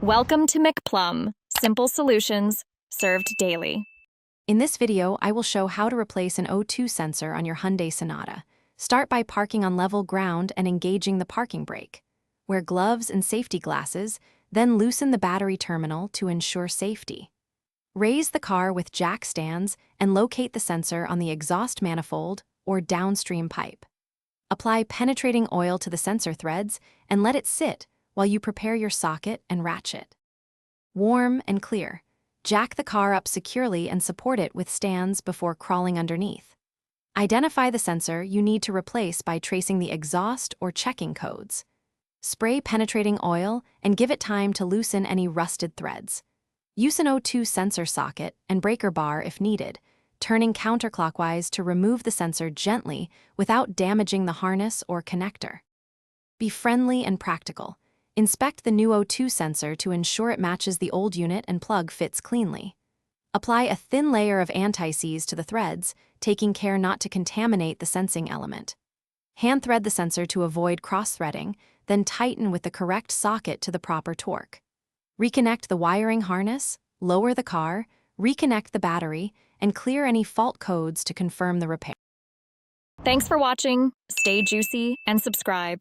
Welcome to McPlum, simple solutions served daily. In this video, I will show how to replace an O2 sensor on your Hyundai Sonata. Start by parking on level ground and engaging the parking brake. Wear gloves and safety glasses, then loosen the battery terminal to ensure safety. Raise the car with jack stands and locate the sensor on the exhaust manifold or downstream pipe. Apply penetrating oil to the sensor threads and let it sit while you prepare your socket and ratchet. Warm and clear. Jack the car up securely and support it with stands before crawling underneath. Identify the sensor you need to replace by tracing the exhaust or checking codes. Spray penetrating oil and give it time to loosen any rusted threads. Use an O2 sensor socket and breaker bar if needed, turning counterclockwise to remove the sensor gently without damaging the harness or connector. Be friendly and practical. Inspect the new O2 sensor to ensure it matches the old unit and plug fits cleanly. Apply a thin layer of anti-seize to the threads, taking care not to contaminate the sensing element. Hand thread the sensor to avoid cross-threading, then tighten with the correct socket to the proper torque. Reconnect the wiring harness, lower the car, reconnect the battery, and clear any fault codes to confirm the repair. Thanks for watching. Stay juicy and subscribe.